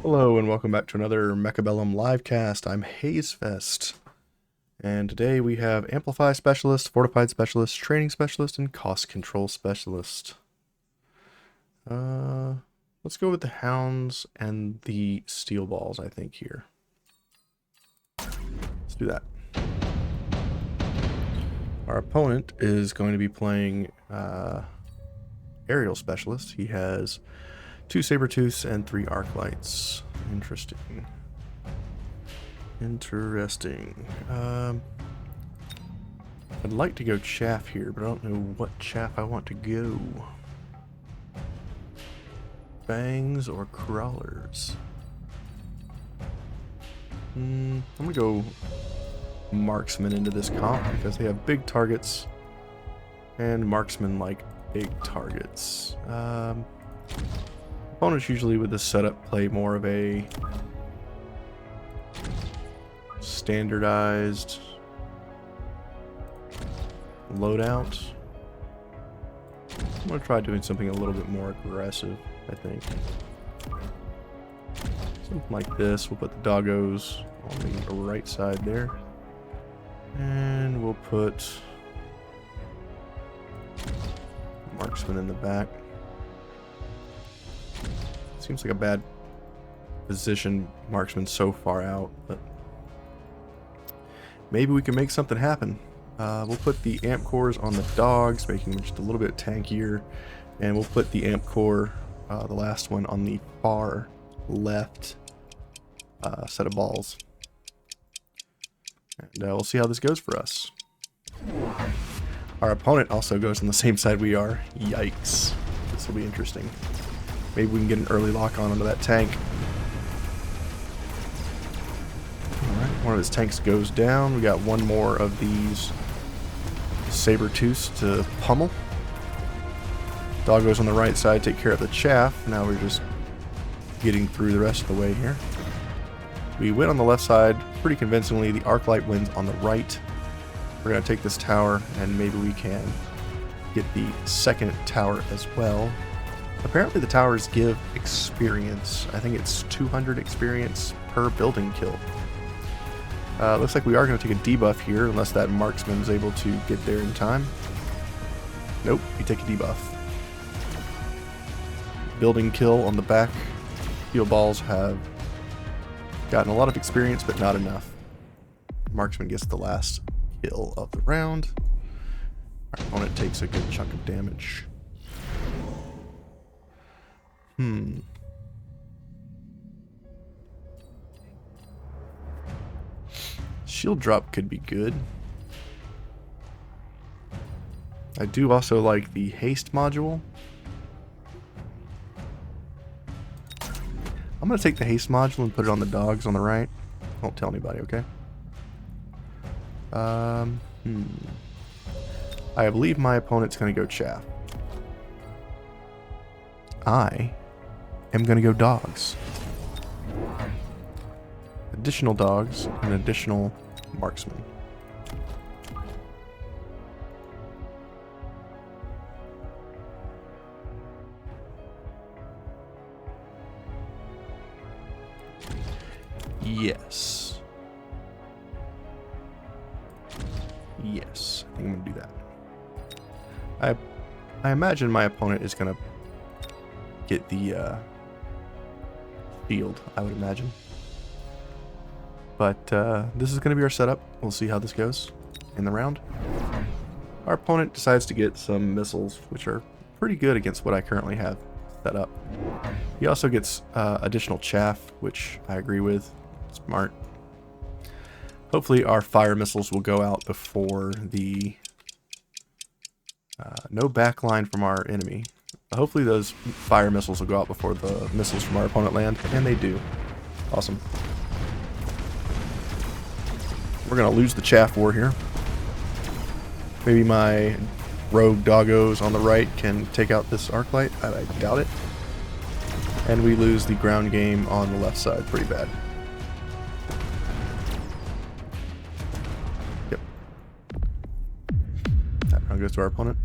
Hello and welcome back to another Mechabellum livecast. I'm Hazefest, and today we have Amplify Specialist, Fortified Specialist, Training Specialist, and Cost Control Specialist. Let's go with the Hounds and the Steel Balls, I think, here. Let's do that. Our opponent is going to be playing Aerial Specialist. He has 2 Sabertooths and 3 Arclights. Interesting. I'd like to go Chaff here, but I don't know what Chaff I want to go. Bangs or Crawlers? I'm gonna go Marksman into this comp because they have big targets, and Marksman like big targets. Opponents usually with this setup play more of a standardized loadout. I'm going to try doing something a little bit more aggressive, I think. Something like this. We'll put the doggos on the right side there. And we'll put Marksman in the back. Seems like a bad position, Marksman so far out, but maybe we can make something happen. We'll put the amp cores on the dogs, making them just a little bit tankier, and we'll put the amp core, the last one, on the far left set of balls. And we'll see how this goes for us. Our opponent also goes on the same side we are. Yikes. This will be interesting. Maybe we can get an early lock on onto that tank. Alright, one of his tanks goes down. We got one more of these Sabertooths to pummel. Doggos on the right side take care of the chaff. Now we're just getting through the rest of the way here. We win on the left side pretty convincingly. The Arclight wins on the right. We're going to take this tower, and maybe we can get the second tower as well. Apparently the towers give experience. I think it's 200 experience per building kill. Looks like we are going to take a debuff here, unless that marksman is able to get there in time. Nope, we take a debuff. Building kill on the back. Steel balls have gotten a lot of experience, but not enough. Marksman gets the last kill of the round. Our opponent takes a good chunk of damage. Shield drop could be good. I do also like the haste module. I'm going to take the haste module and put it on the dogs on the right. Don't tell anybody, okay? I believe my opponent's going to go chaff. I am going to go dogs. Additional dogs and additional marksman. Yes. Yes, I think I'm going to do that. I imagine my opponent is going to get the field, I would imagine. But this is going to be our setup. We'll see how this goes in the round. Our opponent decides to get some missiles, which are pretty good against what I currently have set up. He also gets additional chaff, which I agree with. Smart. Hopefully our fire missiles will go out before the... no backline from our enemy. Hopefully those fire missiles will go out before the missiles from our opponent land, and they do. Awesome. We're going to lose the chaff war here. Maybe my rogue doggos on the right can take out this Arclight. I doubt it. And we lose the ground game on the left side pretty bad. Yep. That round goes to our opponent.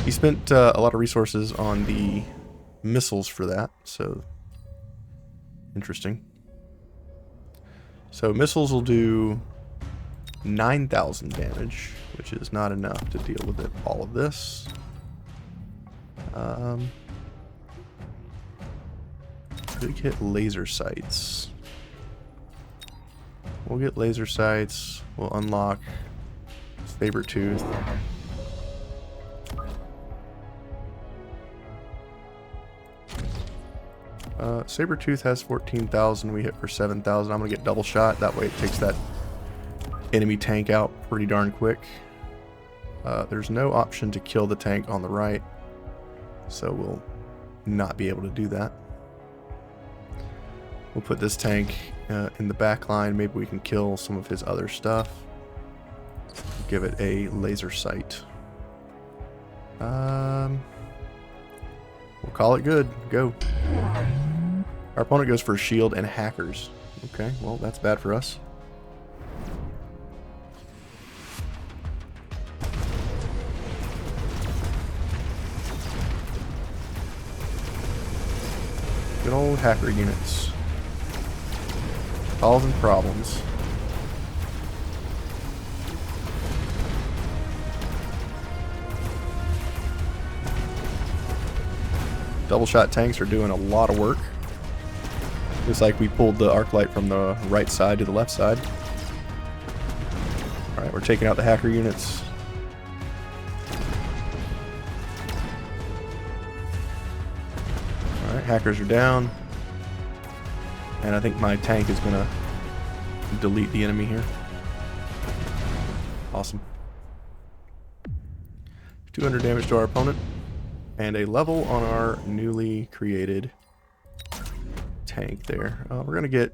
He spent a lot of resources on the missiles for that, so interesting. So missiles will do 9,000 damage, which is not enough to deal with all of this. Could get laser sights. We'll get laser sights. We'll unlock Sabertooth. Sabertooth has 14,000. We hit for 7,000. I'm going to get double shot. That way it takes that enemy tank out pretty darn quick. There's no option to kill the tank on the right, so we'll not be able to do that. We'll put this tank in the back line. Maybe we can kill some of his other stuff. Give it a laser sight. We'll call it good. Go. Our opponent goes for shield and hackers. Okay, well, that's bad for us. Good old hacker units. Causing problems. Double shot tanks are doing a lot of work. Just like we pulled the arc light from the right side to the left side. Alright, we're taking out the hacker units. Alright, hackers are down. And I think my tank is going to delete the enemy here. Awesome. 200 damage to our opponent. And a level on our newly created tank there. We're going to get...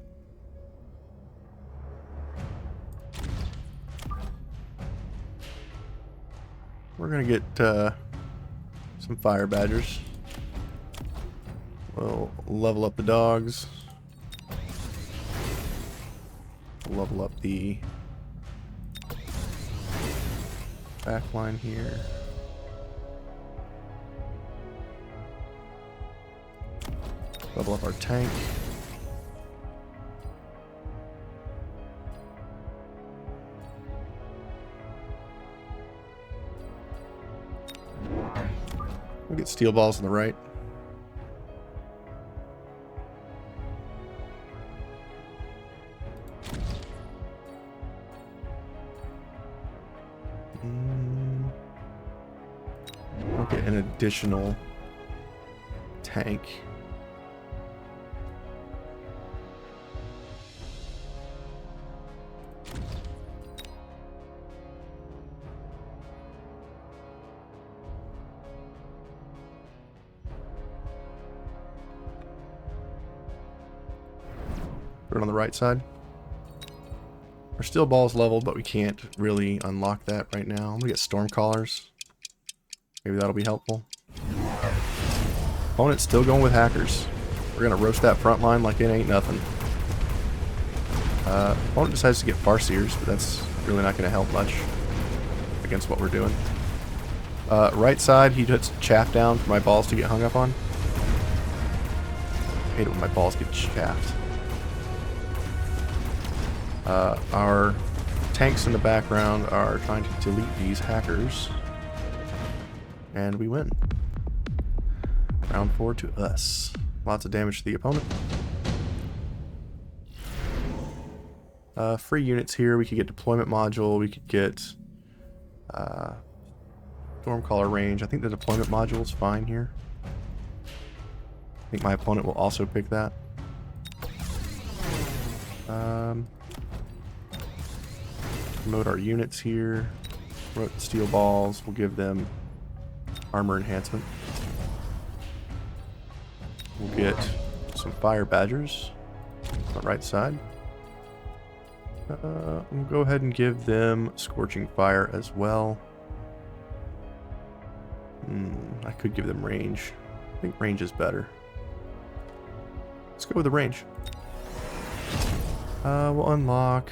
some fire badgers. We'll level up the dogs. Level up the back line here. Level up our tank. We'll get steel balls on the right. We'll get an additional tank. Put it on the right side. Our steel ball's leveled, but we can't really unlock that right now. I'm gonna get storm collars. Maybe that'll be helpful. Opponent's still going with hackers. We're gonna roast that front line like it ain't nothing. Opponent decides to get farseers, but that's really not gonna help much against what we're doing. Right side, he puts chaff down for my balls to get hung up on. I hate it when my balls get chaffed. Our tanks in the background are trying to delete these hackers. And we win. Round 4 to us. Lots of damage to the opponent. Free units here. We could get deployment module. We could get Stormcaller range. I think the deployment module is fine here. I think my opponent will also pick that. Promote our units here. Promote the steel balls. We'll give them armor enhancement. We'll get some fire badgers on the right side. We'll go ahead and give them scorching fire as well. I could give them range. I think range is better. Let's go with the range. We'll unlock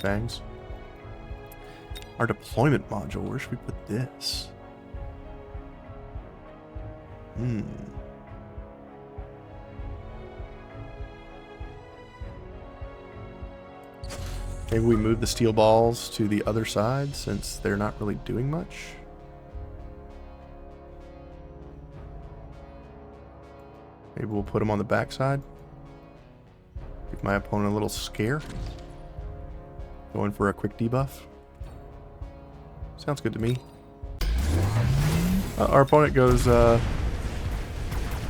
bangs. Our deployment module. Where should we put this? Hmm. Maybe we move the steel balls to the other side since they're not really doing much. Maybe we'll put them on the backside. Give my opponent a little scare. Going for a quick debuff. Sounds good to me. Our opponent goes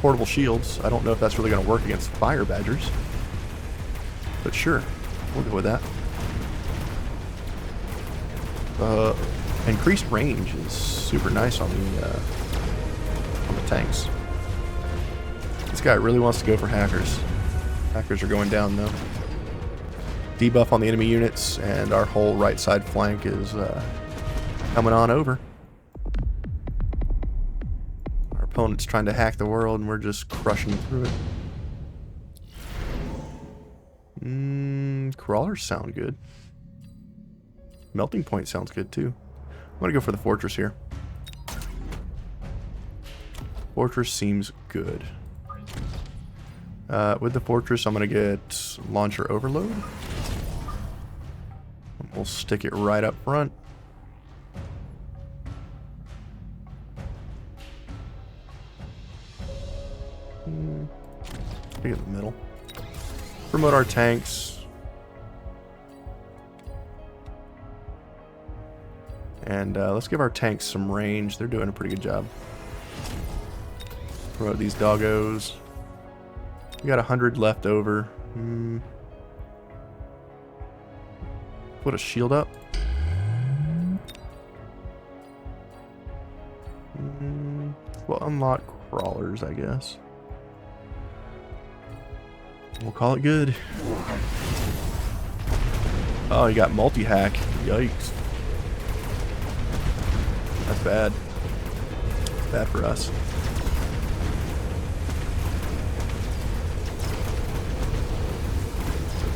portable shields. I don't know if that's really going to work against fire badgers. But sure, we'll go with that. Increased range is super nice on the tanks. This guy really wants to go for hackers. Hackers are going down though. Debuff on the enemy units, and our whole right side flank is coming on over. Our opponent's trying to hack the world, and we're just crushing through it. Crawlers sound good. Melting point sounds good too. I'm gonna go for the fortress here. Fortress seems good. With the fortress, I'm gonna get launcher overload. We'll stick it right up front. Stick it in the middle. Promote our tanks. And let's give our tanks some range. They're doing a pretty good job. Promote these doggos. We got 100 left over. Put a shield up. We'll unlock crawlers, I guess. We'll call it good. Oh, you got multi-hack. Yikes. That's bad. Bad for us.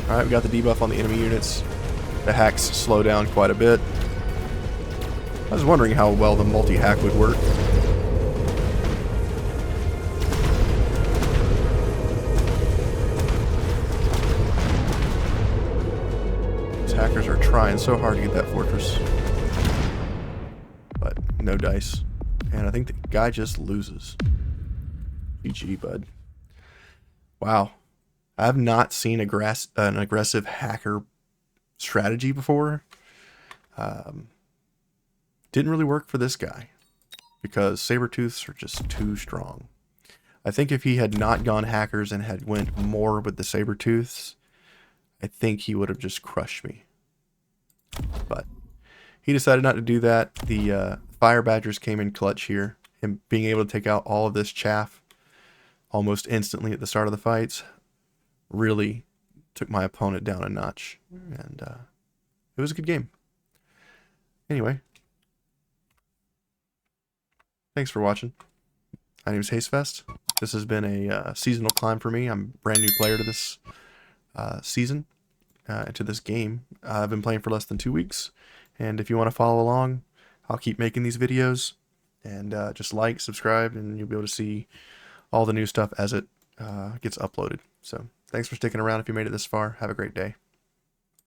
Alright, we got the debuff on the enemy units. The hacks slow down quite a bit. I was wondering how well the multi-hack would work. These hackers are trying so hard to get that fortress. But no dice. And I think the guy just loses. GG, bud. Wow. I have not seen an aggressive hacker strategy before. Didn't really work for this guy because Sabertooths are just too strong. I think if he had not gone hackers and had went more with the Sabertooths, I think he would have just crushed me. But he decided not to do that. The Fire Badgers came in clutch here. Him being able to take out all of this chaff almost instantly at the start of the fights really took my opponent down a notch. And it was a good game. Anyway. Thanks for watching. My name is Hazefest. This has been a seasonal climb for me. I'm a brand new player to this season, to this game. I've been playing for less than 2 weeks. And if you want to follow along, I'll keep making these videos. And just like, subscribe, and you'll be able to see all the new stuff as it gets uploaded. So thanks for sticking around if you made it this far. Have a great day.